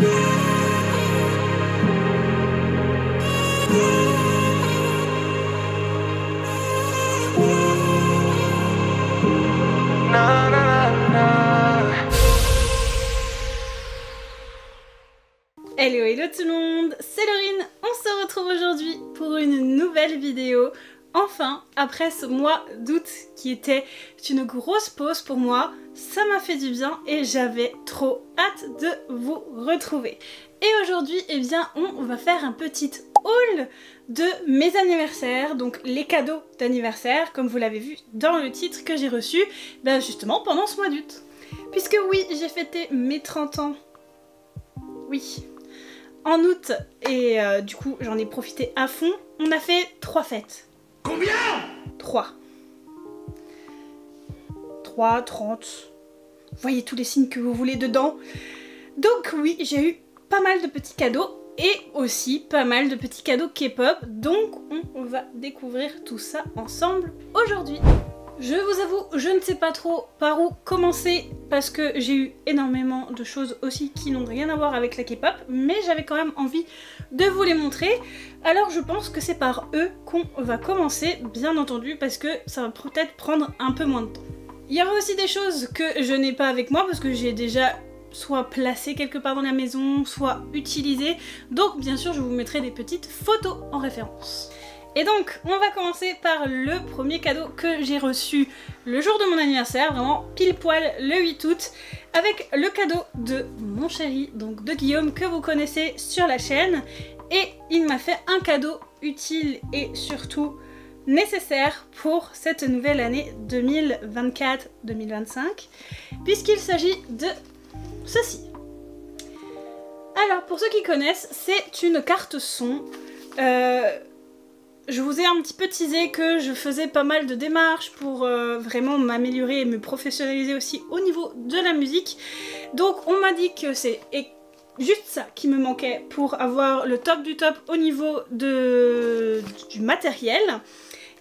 Hello hello tout le monde, c'est Laurine, on se retrouve aujourd'hui pour une nouvelle vidéo. Enfin, après ce mois d'août qui était une grosse pause pour moi, ça m'a fait du bien et j'avais trop hâte de vous retrouver. Et aujourd'hui, eh bien, on va faire un petit haul de mes anniversaires, donc les cadeaux d'anniversaire, comme vous l'avez vu dans le titre que j'ai reçu, ben justement pendant ce mois d'août. Puisque oui, j'ai fêté mes 30 ans, oui, en août, et du coup j'en ai profité à fond. On a fait 3 fêtes. Combien? 3, 30. Voyez tous les signes que vous voulez dedans. Donc oui, j'ai eu pas mal de petits cadeaux et aussi pas mal de petits cadeaux K-pop. Donc on va découvrir tout ça ensemble aujourd'hui. Je vous avoue, je ne sais pas trop par où commencer parce que j'ai eu énormément de choses aussi qui n'ont rien à voir avec la K-pop, mais j'avais quand même envie de vous les montrer. Alors je pense que c'est par eux qu'on va commencer, bien entendu, parce que ça va peut-être prendre un peu moins de temps. Il y aura aussi des choses que je n'ai pas avec moi parce que j'ai déjà soit placé quelque part dans la maison, soit utilisé. Donc bien sûr je vous mettrai des petites photos en référence. Et donc on va commencer par le premier cadeau que j'ai reçu le jour de mon anniversaire, vraiment pile poil le 8 août, avec le cadeau de mon chéri, donc de Guillaume, que vous connaissez sur la chaîne. Et il m'a fait un cadeau utile et surtout nécessaire pour cette nouvelle année 2024-2025, puisqu'il s'agit de ceci. Alors pour ceux qui connaissent, c'est une carte son. Je vous ai un petit peu teasé que je faisais pas mal de démarches pour vraiment m'améliorer et me professionnaliser aussi au niveau de la musique. Donc on m'a dit que c'est juste ça qui me manquait pour avoir le top du top au niveau du matériel.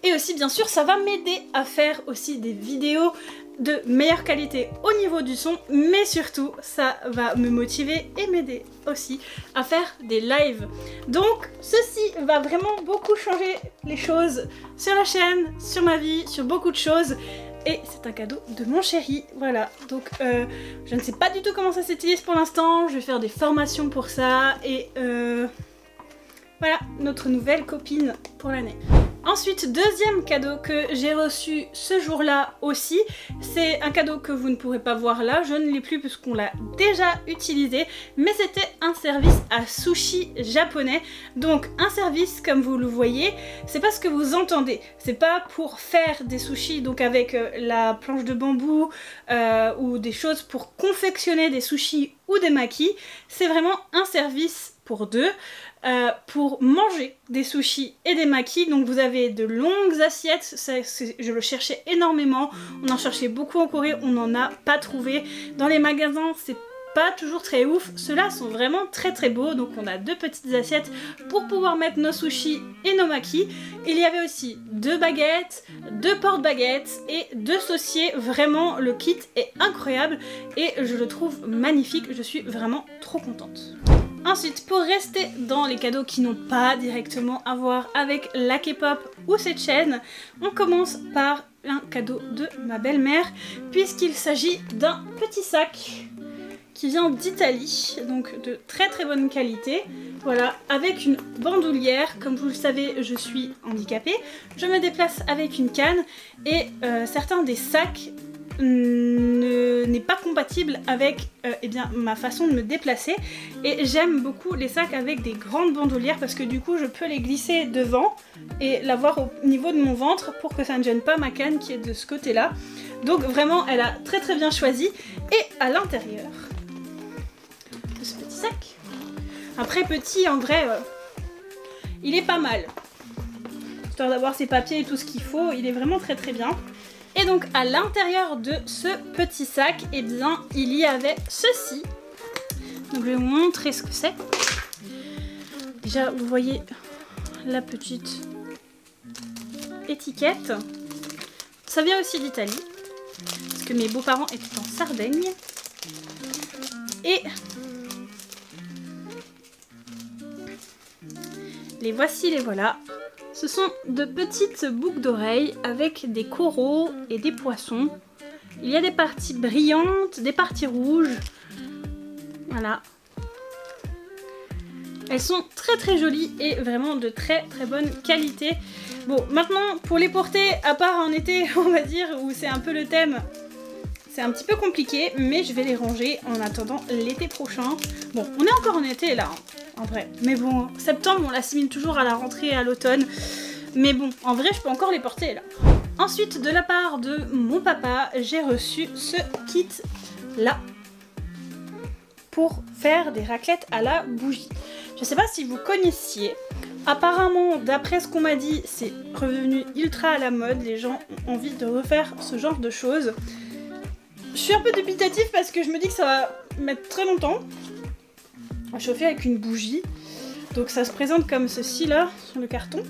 Et aussi bien sûr ça va m'aider à faire aussi des vidéos de meilleure qualité au niveau du son, mais surtout ça va me motiver et m'aider aussi à faire des lives. Donc ceci va vraiment beaucoup changer les choses sur la chaîne, sur ma vie, sur beaucoup de choses. Et c'est un cadeau de mon chéri, voilà. Donc je ne sais pas du tout comment ça s'utilise pour l'instant, je vais faire des formations pour ça et voilà, notre nouvelle copine pour l'année. Ensuite, deuxième cadeau que j'ai reçu ce jour-là aussi, c'est un cadeau que vous ne pourrez pas voir là, je ne l'ai plus puisqu'on l'a déjà utilisé, mais c'était un service à sushi japonais. Donc un service, comme vous le voyez, c'est pas ce que vous entendez, c'est pas pour faire des sushis donc avec la planche de bambou ou des choses pour confectionner des sushis ou des makis, c'est vraiment un service pour deux. Pour manger des sushis et des makis. Donc vous avez de longues assiettes, je le cherchais énormément, on en cherchait beaucoup en Corée, on n'en a pas trouvé. Dans les magasins c'est pas toujours très ouf, ceux-là sont vraiment très très beaux. Donc on a 2 petites assiettes pour pouvoir mettre nos sushis et nos makis. Il y avait aussi 2 baguettes, 2 porte-baguettes et 2 sauciers. Vraiment le kit est incroyable et je le trouve magnifique, je suis vraiment trop contente. Ensuite, pour rester dans les cadeaux qui n'ont pas directement à voir avec la K-pop ou cette chaîne, on commence par un cadeau de ma belle-mère, puisqu'il s'agit d'un petit sac qui vient d'Italie, donc de très très bonne qualité. Voilà, avec une bandoulière. Comme vous le savez, je suis handicapée, je me déplace avec une canne et certains des sacs n'est pas compatible avec eh bien, ma façon de me déplacer, et j'aime beaucoup les sacs avec des grandes bandoulières parce que du coup je peux les glisser devant et l'avoir au niveau de mon ventre pour que ça ne gêne pas ma canne qui est de ce côté là. Donc vraiment elle a très très bien choisi. Et à l'intérieur de ce petit sac, après petit en vrai il est pas mal, histoire d'avoir ses papiers et tout ce qu'il faut, il est vraiment très très bien. Et donc à l'intérieur de ce petit sac, eh bien il y avait ceci. Donc je vais vous montrer ce que c'est. Déjà vous voyez la petite étiquette. Ça vient aussi d'Italie, parce que mes beaux-parents étaient en Sardaigne. Et Les voici, les voilà. Ce sont de petites boucles d'oreilles avec des coraux et des poissons. Il y a des parties brillantes, des parties rouges. Voilà. Elles sont très très jolies et vraiment de très très bonne qualité. Bon, maintenant pour les porter, à part en été, on va dire, où c'est un peu le thème, c'est un petit peu compliqué, mais je vais les ranger en attendant l'été prochain. Bon, on est encore en été là, hein, en vrai. Mais bon, septembre, on l'assimile toujours à la rentrée et à l'automne. Mais bon, en vrai, je peux encore les porter là. Ensuite, de la part de mon papa, j'ai reçu ce kit-là pour faire des raclettes à la bougie. Je sais pas si vous connaissiez. Apparemment, d'après ce qu'on m'a dit, c'est revenu ultra à la mode. Les gens ont envie de refaire ce genre de choses. Je suis un peu dubitatif parce que je me dis que ça va mettre très longtemps à chauffer avec une bougie. Donc ça se présente comme ceci là, sur le carton.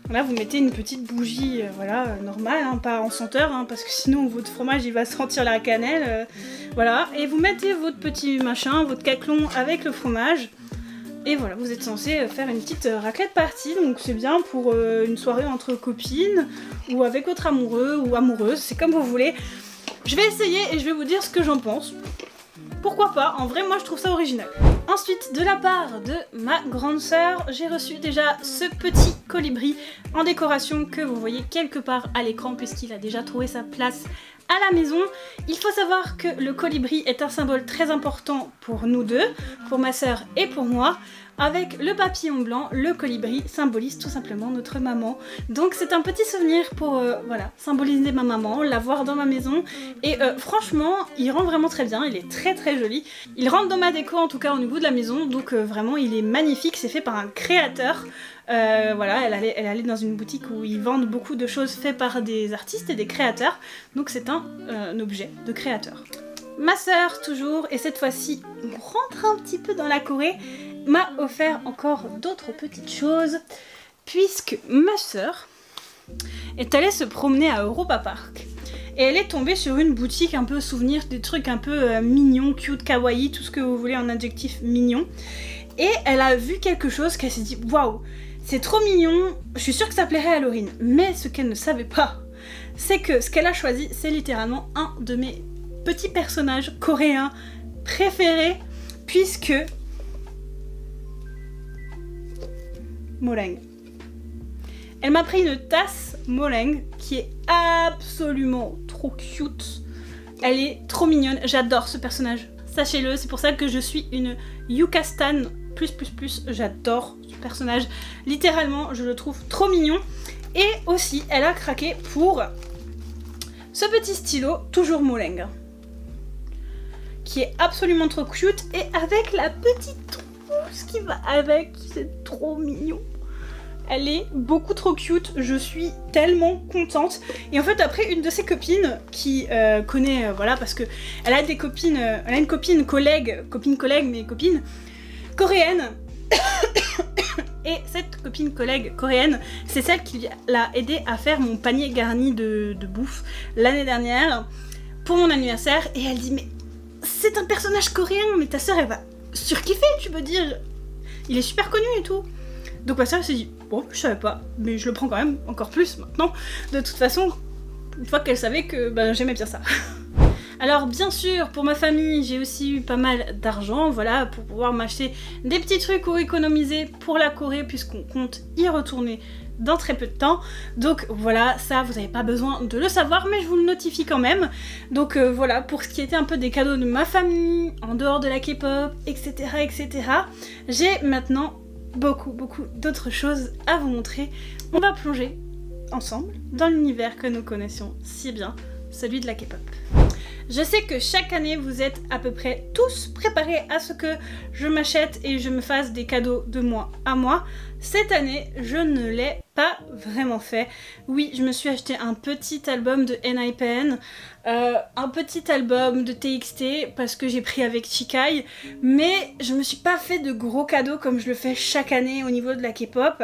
Là, vous mettez une petite bougie, voilà, normale, hein, pas en senteur, hein, parce que sinon votre fromage il va sentir la cannelle. Voilà, et vous mettez votre petit machin, votre caclon avec le fromage. Et voilà, vous êtes censé faire une petite raclette party, donc c'est bien pour une soirée entre copines, ou avec votre amoureux ou amoureuse, c'est comme vous voulez. Je vais essayer et je vais vous dire ce que j'en pense. Pourquoi pas, en vrai moi je trouve ça original. Ensuite, de la part de ma grande sœur, j'ai reçu déjà ce petit colibri en décoration que vous voyez quelque part à l'écran puisqu'il a déjà trouvé sa place à la maison. Il faut savoir que le colibri est un symbole très important pour nous deux, pour ma sœur et pour moi. Avec le papillon blanc, le colibri symbolise tout simplement notre maman. Donc c'est un petit souvenir pour voilà, symboliser ma maman, la voir dans ma maison. Et franchement, il rend vraiment très bien, il est très très joli. Il rentre dans ma déco en tout cas au niveau de la maison, donc vraiment il est magnifique, c'est fait par un créateur. Voilà, elle allait dans une boutique où ils vendent beaucoup de choses faites par des artistes et des créateurs. Donc c'est un objet de créateur. Ma sœur toujours, et cette fois-ci on rentre un petit peu dans la Corée, m'a offert encore d'autres petites choses, puisque ma sœur est allée se promener à Europa Park. Et elle est tombée sur une boutique un peu souvenir, des trucs un peu mignons, cute, kawaii, tout ce que vous voulez en adjectif mignon. Et elle a vu quelque chose qu'elle s'est dit « Waouh, c'est trop mignon, je suis sûre que ça plairait à Laurine. » Mais ce qu'elle ne savait pas, c'est que ce qu'elle a choisi, c'est littéralement un de mes petits personnages coréens préférés, puisque... Moleng. Elle m'a pris une tasse Moleng qui est absolument trop cute. Elle est trop mignonne, j'adore ce personnage. Sachez-le, c'est pour ça que je suis une Yuka Stan plus. J'adore ce personnage. Littéralement, je le trouve trop mignon. Et aussi, elle a craqué pour ce petit stylo, toujours Moleng, qui est absolument trop cute et avec la petite trousse qui va avec, c'est trop mignon. Elle est beaucoup trop cute, je suis tellement contente. Et en fait après une de ses copines qui connaît, voilà, parce que elle a des copines, elle a une copine collègue mais copine coréenne. Et cette copine collègue coréenne, c'est celle qui l'a aidé à faire mon panier garni de bouffe l'année dernière pour mon anniversaire. Et elle dit mais c'est un personnage coréen, mais ta soeur elle va surkiffer, tu veux dire, il est super connu et tout. Donc ma soeur s'est dit bon, je savais pas, mais je le prends quand même encore plus maintenant. De toute façon, une fois qu'elle savait que ben, j'aimais bien ça. Alors bien sûr, pour ma famille, j'ai aussi eu pas mal d'argent, voilà, pour pouvoir m'acheter des petits trucs ou économiser pour la Corée, puisqu'on compte y retourner dans très peu de temps. Donc voilà, ça vous n'avez pas besoin de le savoir, mais je vous le notifie quand même. Donc voilà, pour ce qui était un peu des cadeaux de ma famille, en dehors de la K-pop, etc. etc. J'ai maintenant beaucoup d'autres choses à vous montrer. On va plonger ensemble dans l'univers que nous connaissions si bien, celui de la K-pop. Je sais que chaque année vous êtes à peu près tous préparés à ce que je m'achète et je me fasse des cadeaux de moi à moi. Cette année, je ne l'ai pas vraiment fait. Oui, je me suis acheté un petit album de NIPN, un petit album de TXT parce que j'ai pris avec Chikai, mais je me suis pas fait de gros cadeaux comme je le fais chaque année au niveau de la K-pop.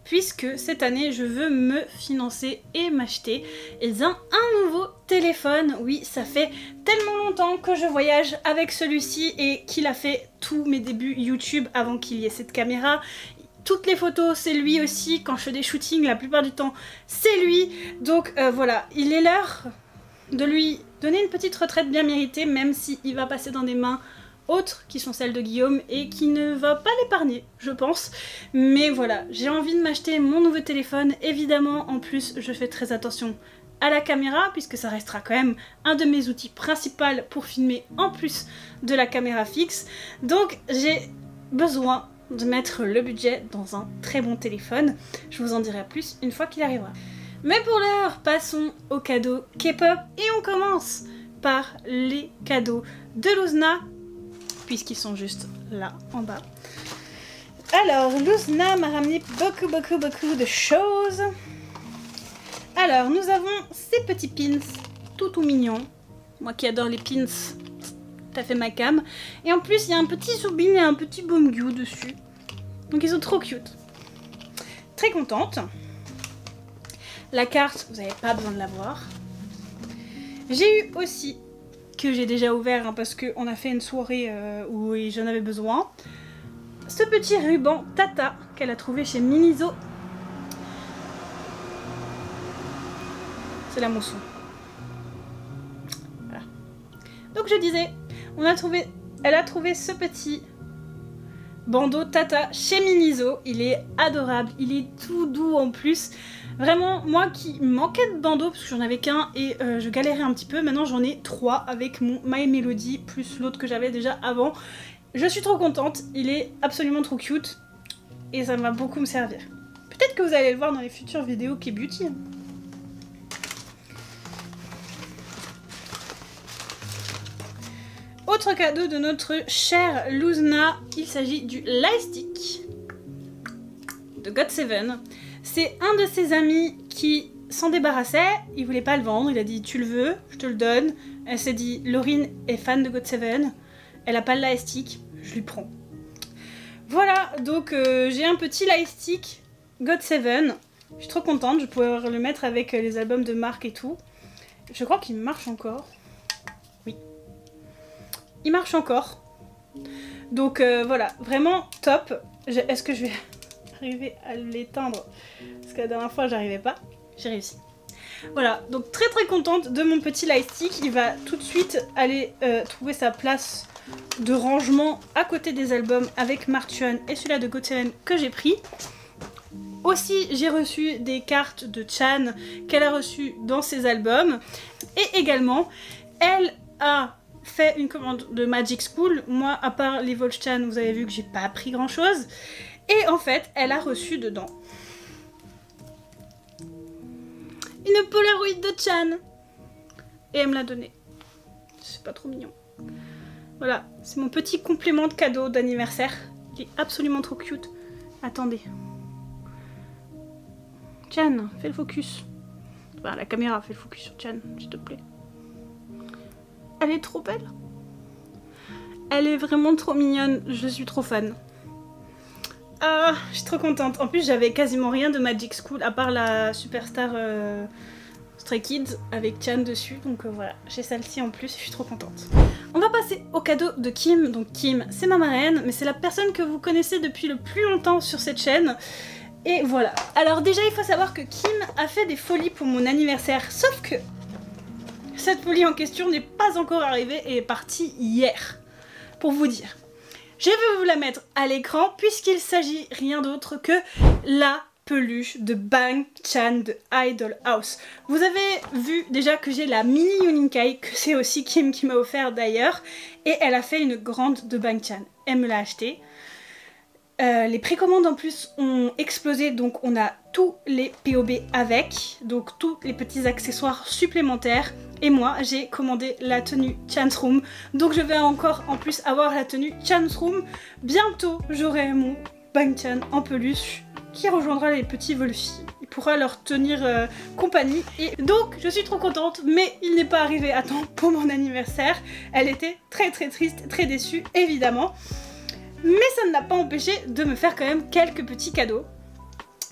Puisque cette année je veux me financer et m'acheter un nouveau téléphone. Oui, ça fait tellement longtemps que je voyage avec celui-ci et qu'il a fait tous mes débuts YouTube avant qu'il y ait cette caméra. toutes les photos, c'est lui aussi. Quand je fais des shootings, la plupart du temps, c'est lui. Donc voilà, il est l'heure de lui donner une petite retraite bien méritée, même s'il va passer dans des mains autres qui sont celles de Guillaume et qui ne va pas l'épargner, je pense. Mais voilà, j'ai envie de m'acheter mon nouveau téléphone. Évidemment, en plus, je fais très attention à la caméra, puisque ça restera quand même un de mes outils principaux pour filmer en plus de la caméra fixe. Donc j'ai besoin de mettre le budget dans un très bon téléphone. Je vous en dirai plus une fois qu'il arrivera. Mais pour l'heure, passons aux cadeaux K-pop et on commence par les cadeaux de Luzna, puisqu'ils sont juste là en bas. Alors, Luzna m'a ramené beaucoup de choses. Alors, nous avons ces petits pins tout mignons. Moi qui adore les pins, t'as fait ma cam. Et en plus, il y a un petit Soubin et un petit Bomgyu dessus. Donc ils sont trop cute. Très contente. La carte, vous n'avez pas besoin de la voir. J'ai eu aussi, que j'ai déjà ouvert hein, parce qu'on a fait une soirée où j'en avais besoin, ce petit ruban Tata qu'elle a trouvé chez Miniso. C'est la mousson. Voilà. Donc je disais, elle a trouvé ce petit bandeau Tata chez Miniso. Il est adorable, il est tout doux en plus. Vraiment, moi qui manquais de bandeaux, parce que j'en avais qu'un et je galérais un petit peu, maintenant j'en ai 3 avec mon My Melody plus l'autre que j'avais déjà avant. Je suis trop contente, il est absolument trop cute et ça va beaucoup me servir. Peut-être que vous allez le voir dans les futures vidéos K-Beauty. Autre cadeau de notre chère Luzna, il s'agit du Lightstick de GOT7. C'est un de ses amis qui s'en débarrassait, il voulait pas le vendre, il a dit tu le veux, je te le donne. Elle s'est dit Laurine est fan de GOT7, elle a pas le Lightstick, je lui prends. Voilà, donc j'ai un petit Lightstick GOT7, je suis trop contente, je pourrais le mettre avec les albums de Marc et tout. Je crois qu'il marche encore. Oui. Il marche encore. Donc voilà, vraiment top. Est-ce que je vais arriver à l'éteindre? Parce que la dernière fois j'arrivais pas. J'ai réussi. Voilà, donc très contente de mon petit Lightstick. Il va tout de suite aller trouver sa place de rangement à côté des albums avec Marchuan et celui-là de GOT7 que j'ai pris. Aussi, j'ai reçu des cartes de Chan qu'elle a reçues dans ses albums. Et également, elle a fait une commande de Magic School. Moi, à part les Volchan, vous avez vu que j'ai pas appris grand chose. Et en fait, elle a reçu dedans une Polaroid de Chan. Et elle me l'a donnée. C'est pas trop mignon. Voilà, c'est mon petit complément de cadeau d'anniversaire. Il est absolument trop cute. Attendez. Chan, fais le focus. Enfin, la caméra fait le focus sur Chan, s'il te plaît. Elle est trop belle. Elle est vraiment trop mignonne. Je suis trop fan. Ah, je suis trop contente. En plus, j'avais quasiment rien de Magic School à part la Superstar Stray Kids avec Chan dessus. Donc voilà, j'ai celle-ci en plus et je suis trop contente. On va passer au cadeau de Kim. Donc Kim, c'est ma marraine, mais c'est la personne que vous connaissez depuis le plus longtemps sur cette chaîne. Et voilà. Alors déjà, il faut savoir que Kim a fait des folies pour mon anniversaire. Sauf que cette folie en question n'est pas encore arrivée et est partie hier. Pour vous dire. Je vais vous la mettre à l'écran puisqu'il s'agit rien d'autre que la peluche de Bang Chan de Idol House. Vous avez vu déjà que j'ai la mini Yuninkai, que c'est aussi Kim qui m'a offert d'ailleurs. Et elle a fait une grande de Bang Chan. Elle me l'a achetée. Les précommandes en plus ont explosé, donc on a tous les POB avec, donc tous les petits accessoires supplémentaires. Et moi j'ai commandé la tenue Chan's Room, donc je vais encore en plus avoir la tenue Chan's Room. Bientôt j'aurai mon Bang Chan en peluche qui rejoindra les petits Wolfie. Il pourra leur tenir compagnie. Et donc je suis trop contente, mais il n'est pas arrivé à temps pour mon anniversaire. Elle était très triste, très déçue évidemment. Mais ça ne l'a pas empêché de me faire quand même quelques petits cadeaux.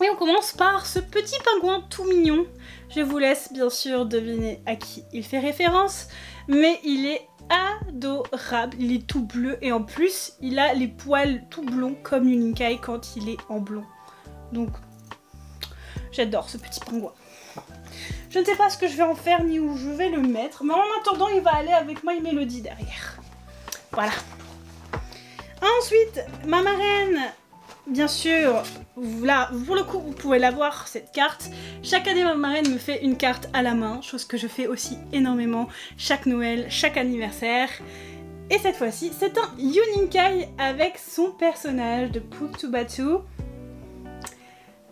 Et on commence par ce petit pingouin tout mignon. Je vous laisse bien sûr deviner à qui il fait référence, mais il est adorable, il est tout bleu et en plus il a les poils tout blonds comme Yuninkai quand il est en blond. Donc j'adore ce petit pingouin. Je ne sais pas ce que je vais en faire ni où je vais le mettre, mais en attendant il va aller avec My Melody derrière. Voilà. Ensuite, ma marraine, bien sûr, là, pour le coup vous pouvez la voir cette carte. Chaque année ma marraine me fait une carte à la main, chose que je fais aussi énormément chaque Noël, chaque anniversaire. Et cette fois-ci, c'est un Yuninkai avec son personnage de Putubatu.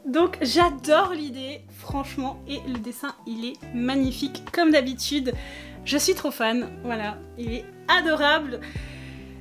Donc j'adore l'idée, franchement, et le dessin il est magnifique comme d'habitude. Je suis trop fan, voilà, il est adorable.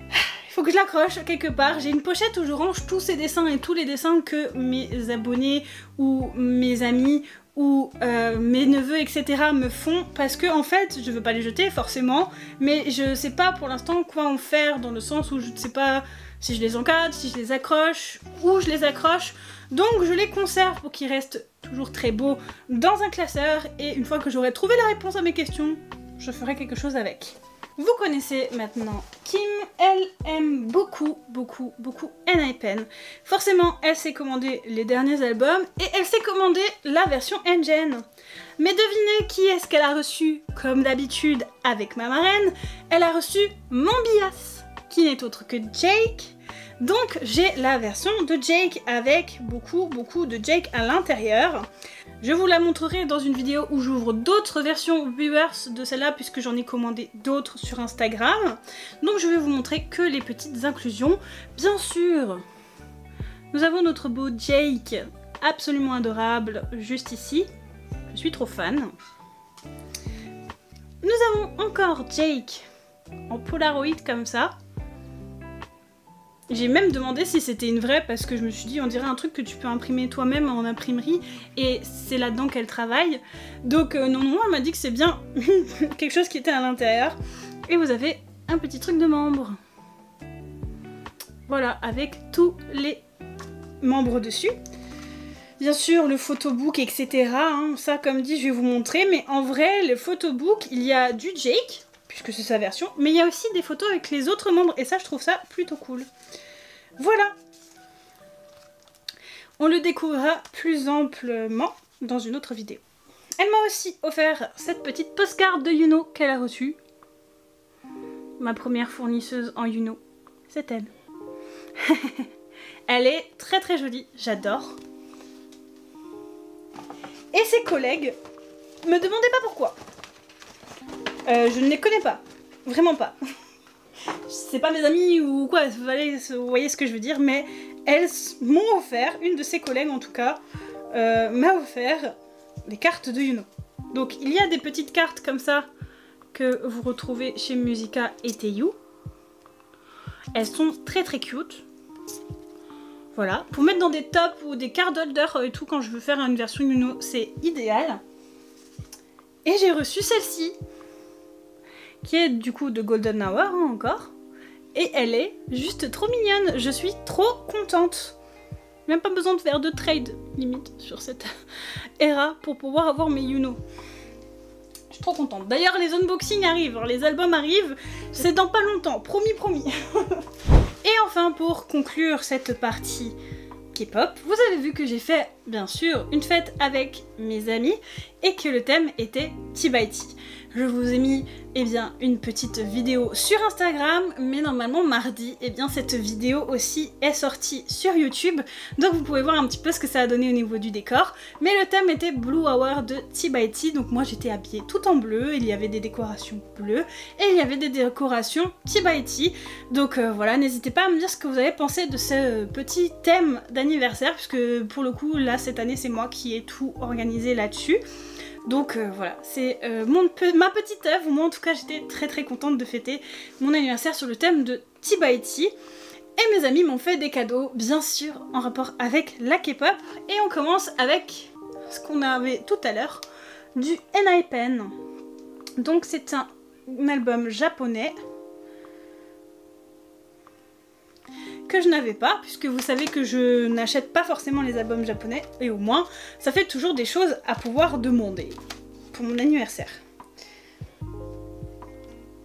Il faut que je l'accroche quelque part. J'ai une pochette où je range tous ces dessins et tous les dessins que mes abonnés ou mes amis ou mes neveux etc. me font parce que en fait je veux pas les jeter forcément, mais je sais pas pour l'instant quoi en faire dans le sens où je ne sais pas si je les encadre, si je les accroche, où je les accroche. Donc je les conserve pour qu'ils restent toujours très beaux dans un classeur et une fois que j'aurai trouvé la réponse à mes questions, je ferai quelque chose avec. Vous connaissez maintenant Kim, elle aime beaucoup Enhypen. Forcément, elle s'est commandé les derniers albums et elle s'est commandé la version Engine. Mais devinez qui est-ce qu'elle a reçu comme d'habitude avec ma marraine? Elle a reçu mon bias, qui n'est autre que Jake. Donc j'ai la version de Jake avec beaucoup de Jake à l'intérieur. Je vous la montrerai dans une vidéo où j'ouvre d'autres versions viewers de celle-là puisque j'en ai commandé d'autres sur Instagram. Donc je vais vous montrer que les petites inclusions. Bien sûr, nous avons notre beau Jake, absolument adorable, juste ici. Je suis trop fan. Nous avons encore Jake en Polaroid comme ça. J'ai même demandé si c'était une vraie parce que je me suis dit on dirait un truc que tu peux imprimer toi-même en imprimerie et c'est là-dedans qu'elle travaille. Donc non, elle m'a dit que c'est bien quelque chose qui était à l'intérieur. Et vous avez un petit truc de membre. Voilà, avec tous les membres dessus. Bien sûr, le photobook, etc. Hein, ça, comme dit, je vais vous montrer. Mais en vrai, le photobook, il y a du Jake, puisque c'est sa version, mais il y a aussi des photos avec les autres membres, et ça, je trouve ça plutôt cool. Voilà. On le découvrira plus amplement dans une autre vidéo. Elle m'a aussi offert cette petite postcard de Yuno qu'elle a reçue. Ma première fournisseuse en Yuno, c'est elle. Elle est très jolie, j'adore. Et ses collègues me demandaient pas pourquoi. Je ne les connais pas, vraiment pas. C'est pas mes amis ou quoi, vous voyez ce que je veux dire, mais elles m'ont offert, une de ses collègues en tout cas, m'a offert des cartes de Yuno. Donc il y a des petites cartes comme ça que vous retrouvez chez Musica et Teiyu. Elles sont très cute. Voilà, pour mettre dans des tops ou des card holders et tout quand je veux faire une version Yuno, c'est idéal. Et j'ai reçu celle-ci, qui est du coup de Golden Hour hein, encore. Et elle est juste trop mignonne, je suis trop contente. Même pas besoin de faire de trade, limite, sur cette era pour pouvoir avoir mes Yuno. Je suis trop contente. D'ailleurs, les unboxings arrivent, les albums arrivent, c'est dans pas longtemps, promis. Et enfin, pour conclure cette partie K-pop, vous avez vu que j'ai fait, bien sûr, une fête avec mes amis et que le thème était Tea by Tea. Je vous ai mis une petite vidéo sur Instagram, mais normalement mardi, cette vidéo aussi est sortie sur YouTube, donc vous pouvez voir un petit peu ce que ça a donné au niveau du décor. Mais le thème était Blue Hour de Tea by Tea, donc moi j'étais habillée tout en bleu, il y avait des décorations bleues et il y avait des décorations Tea by Tea. Donc voilà, n'hésitez pas à me dire ce que vous avez pensé de ce petit thème d'anniversaire, puisque pour le coup là cette année c'est moi qui ai tout organisé là-dessus. Donc voilà, c'est ma petite œuvre. Moi en tout cas j'étais très contente de fêter mon anniversaire sur le thème de Tea by Tea. Et mes amis m'ont fait des cadeaux, bien sûr, en rapport avec la K-pop. Et on commence avec ce qu'on avait tout à l'heure, du Enhypen. Donc c'est un album japonais que je n'avais pas, puisque vous savez que je n'achète pas forcément les albums japonais, et au moins ça fait toujours des choses à pouvoir demander pour mon anniversaire.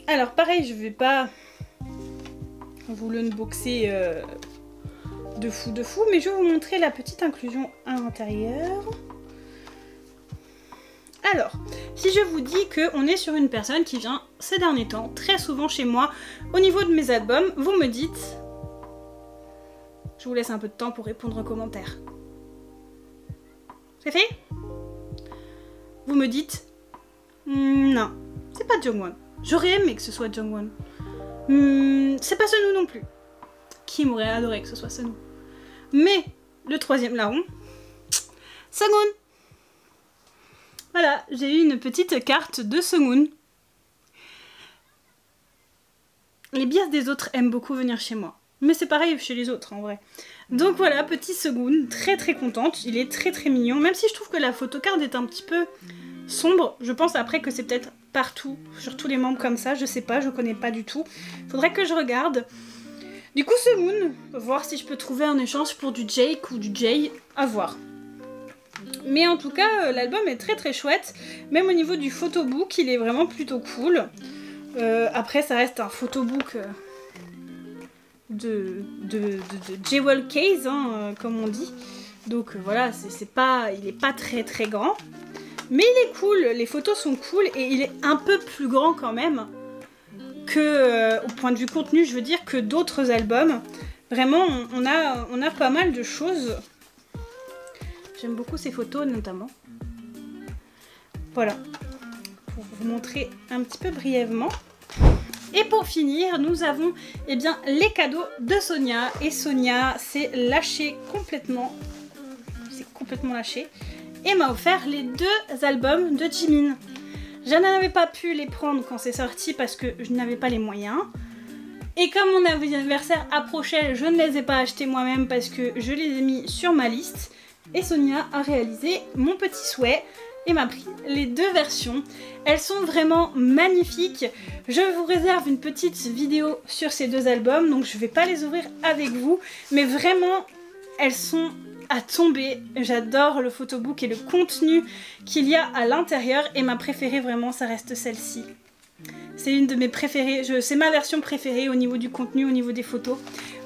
Alors pareil, je vais pas vous l'unboxer de fou, mais je vais vous montrer la petite inclusion à l'intérieur. Alors, si je vous dis qu'on est sur une personne qui vient ces derniers temps très souvent chez moi au niveau de mes albums, vous me dites... Je vous laisse un peu de temps pour répondre aux commentaires. C'est fait? Vous me dites... non, c'est pas Jungwon. J'aurais aimé que ce soit Jungwon. C'est pas Sunwoo non plus. Qui m'aurait adoré que ce soit Sunwoo. Mais le troisième larron, Seunghoon. Voilà, j'ai eu une petite carte de Seunghoon. Les bias des autres aiment beaucoup venir chez moi. Mais c'est pareil chez les autres en vrai. Donc voilà, petit Seunghoon, très très contente. Il est très très mignon. Même si je trouve que la photocard est un petit peu sombre. Je pense après que c'est peut-être partout, sur tous les membres comme ça. Je sais pas, je connais pas du tout. Faudrait que je regarde. Du coup Seunghoon, voir si je peux trouver un échange pour du Jake ou du Jay. À voir. Mais en tout cas, l'album est très très chouette. Même au niveau du photobook, il est vraiment plutôt cool. Après, ça reste un photobook de Jewel Case, hein, comme on dit. Donc voilà, il est pas très très grand. Mais il est cool, les photos sont cool et il est un peu plus grand quand même que, au point de vue contenu, je veux dire, que d'autres albums. Vraiment, on a pas mal de choses. J'aime beaucoup ces photos notamment. Voilà, pour vous montrer un petit peu brièvement. Et pour finir, nous avons eh bien, les cadeaux de Sonia. Et Sonia s'est lâchée complètement. C'est complètement lâché. Et m'a offert les 2 albums de Jimin. Je n'avais pas pu les prendre quand c'est sorti parce que je n'avais pas les moyens. Et comme mon anniversaire approchait, je ne les ai pas achetés moi-même parce que je les ai mis sur ma liste. Et Sonia a réalisé mon petit souhait et m'a pris les 2 versions. Elles sont vraiment magnifiques. Je vous réserve une petite vidéo sur ces 2 albums, donc je ne vais pas les ouvrir avec vous. Mais vraiment, elles sont à tomber. J'adore le photobook et le contenu qu'il y a à l'intérieur. Et ma préférée, vraiment, ça reste celle-ci. C'est une de mes préférées. C'est ma version préférée au niveau du contenu, au niveau des photos.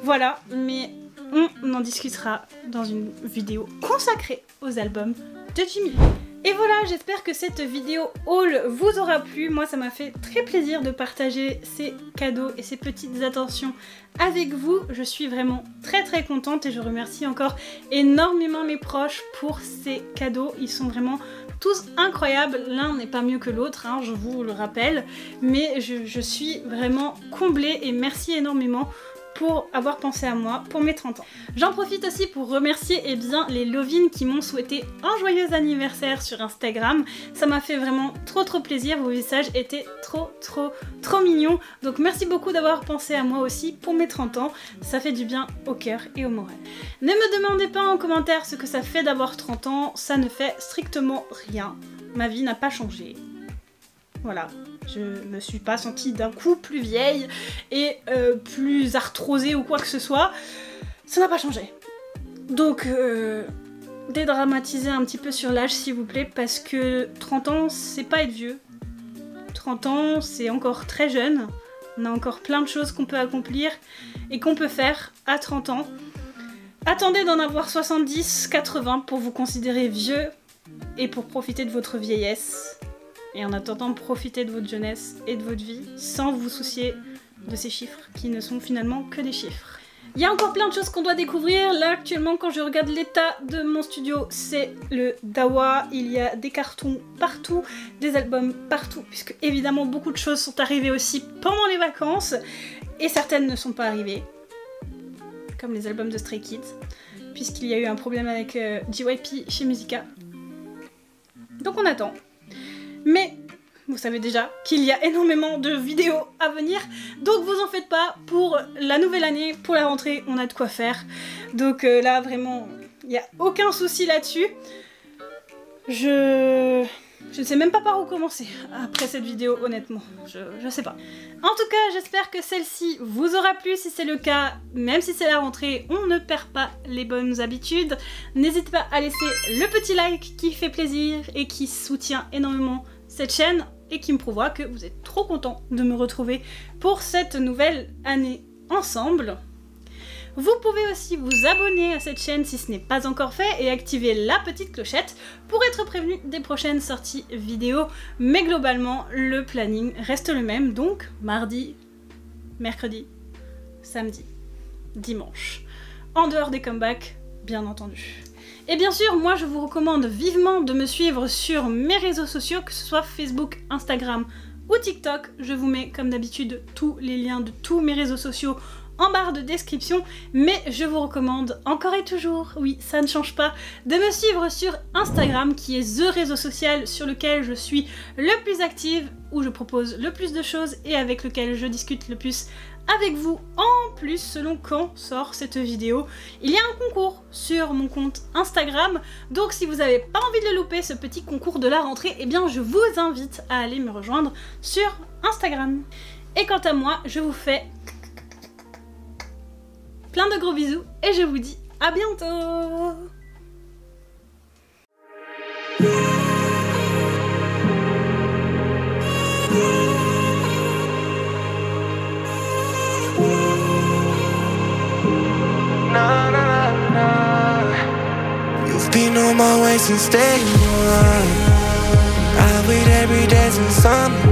Voilà, mais... on en discutera dans une vidéo consacrée aux albums de Jimin. Et voilà, j'espère que cette vidéo haul vous aura plu. Moi, ça m'a fait très plaisir de partager ces cadeaux et ces petites attentions avec vous. Je suis vraiment très très contente et je remercie encore énormément mes proches pour ces cadeaux. Ils sont vraiment tous incroyables. L'un n'est pas mieux que l'autre, hein, je vous le rappelle. Mais je suis vraiment comblée et merci énormément pour avoir pensé à moi pour mes 30 ans. J'en profite aussi pour remercier les Lovines qui m'ont souhaité un joyeux anniversaire sur Instagram. Ça m'a fait vraiment trop plaisir, vos messages étaient trop mignons. Donc merci beaucoup d'avoir pensé à moi aussi pour mes 30 ans, ça fait du bien au cœur et au moral. Ne me demandez pas en commentaire ce que ça fait d'avoir 30 ans, ça ne fait strictement rien. Ma vie n'a pas changé. Voilà. Je me suis pas sentie d'un coup plus vieille et plus arthrosée ou quoi que ce soit. Ça n'a pas changé. Donc, dédramatisez un petit peu sur l'âge s'il vous plaît parce que 30 ans, c'est pas être vieux. 30 ans, c'est encore très jeune. On a encore plein de choses qu'on peut accomplir et qu'on peut faire à 30 ans. Attendez d'en avoir 70, 80 pour vous considérer vieux et pour profiter de votre vieillesse. Et en attendant, profitez de votre jeunesse et de votre vie sans vous soucier de ces chiffres qui ne sont finalement que des chiffres. Il y a encore plein de choses qu'on doit découvrir. Là, actuellement, quand je regarde l'état de mon studio, c'est le dawa. Il y a des cartons partout, des albums partout, puisque évidemment, beaucoup de choses sont arrivées aussi pendant les vacances, et certaines ne sont pas arrivées, comme les albums de Stray Kids, puisqu'il y a eu un problème avec JYP chez Musica. Donc on attend. Mais vous savez déjà qu'il y a énormément de vidéos à venir, donc vous en faites pas, pour la nouvelle année, pour la rentrée, on a de quoi faire. Donc là, vraiment, il n'y a aucun souci là-dessus. Je ne sais même pas par où commencer après cette vidéo, honnêtement. Je sais pas. En tout cas, j'espère que celle-ci vous aura plu. Si c'est le cas, même si c'est la rentrée, on ne perd pas les bonnes habitudes. N'hésitez pas à laisser le petit like qui fait plaisir et qui soutient énormément cette chaîne. et qui me prouvera que vous êtes trop content de me retrouver pour cette nouvelle année ensemble. Vous pouvez aussi vous abonner à cette chaîne si ce n'est pas encore fait et activer la petite clochette pour être prévenu des prochaines sorties vidéo. Mais globalement, le planning reste le même, donc mardi, mercredi, samedi, dimanche. En dehors des comebacks, bien entendu. Et bien sûr, moi je vous recommande vivement de me suivre sur mes réseaux sociaux, que ce soit Facebook, Instagram ou TikTok. Je vous mets comme d'habitude tous les liens de tous mes réseaux sociaux en barre de description, mais je vous recommande encore et toujours, oui ça ne change pas, de me suivre sur Instagram qui est the réseau social sur lequel je suis le plus active, où je propose le plus de choses et avec lequel je discute le plus avec vous. En plus, selon quand sort cette vidéo, il y a un concours sur mon compte Instagram, donc si vous n'avez pas envie de le louper, ce petit concours de la rentrée, eh bien je vous invite à aller me rejoindre sur Instagram. Et quant à moi, je vous fais plein de gros bisous et je vous dis à bientôt. You've been on my way since day one. I wait every day since summer.